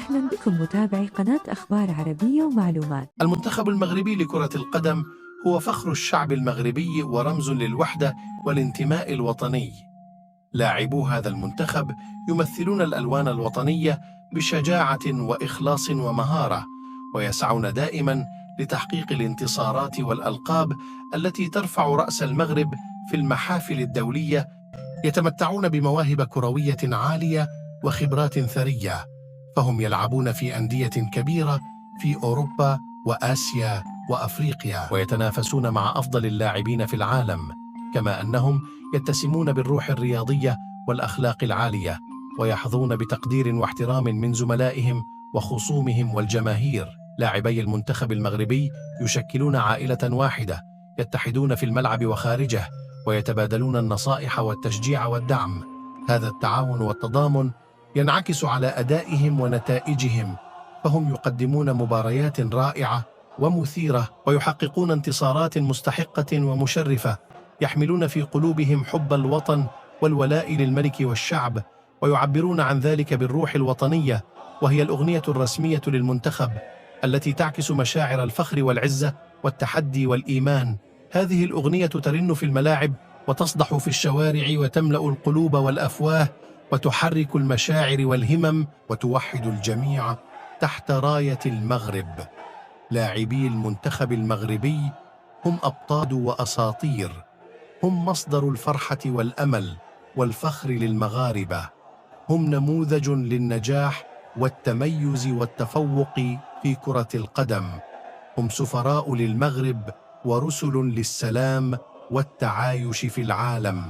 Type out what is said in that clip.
أهلا بكم متابعي قناة أخبار عربية ومعلومات. المنتخب المغربي لكرة القدم هو فخر الشعب المغربي ورمز للوحدة والانتماء الوطني. لاعبو هذا المنتخب يمثلون الألوان الوطنية بشجاعة وإخلاص ومهارة، ويسعون دائما لتحقيق الانتصارات والألقاب التي ترفع رأس المغرب في المحافل الدولية. يتمتعون بمواهب كروية عالية وخبرات ثرية، فهم يلعبون في أندية كبيرة في أوروبا وآسيا وأفريقيا، ويتنافسون مع أفضل اللاعبين في العالم، كما أنهم يتسمون بالروح الرياضية والأخلاق العالية، ويحظون بتقدير واحترام من زملائهم وخصومهم والجماهير. لاعبي المنتخب المغربي يشكلون عائلة واحدة، يتحدون في الملعب وخارجه، ويتبادلون النصائح والتشجيع والدعم. هذا التعاون والتضامن ينعكس على أدائهم ونتائجهم، فهم يقدمون مباريات رائعة ومثيرة، ويحققون انتصارات مستحقة ومشرفة. يحملون في قلوبهم حب الوطن والولاء للملك والشعب، ويعبرون عن ذلك بالروح الوطنية، وهي الأغنية الرسمية للمنتخب التي تعكس مشاعر الفخر والعزة والتحدي والإيمان. هذه الأغنية ترن في الملاعب وتصدح في الشوارع، وتملأ القلوب والأفواه، وتحرك المشاعر والهمم، وتوحد الجميع تحت راية المغرب. لاعبي المنتخب المغربي هم أبطال وأساطير، هم مصدر الفرحة والأمل والفخر للمغاربة، هم نموذج للنجاح والتميز والتفوق في كرة القدم، هم سفراء للمغرب ورسل للسلام والتعايش في العالم.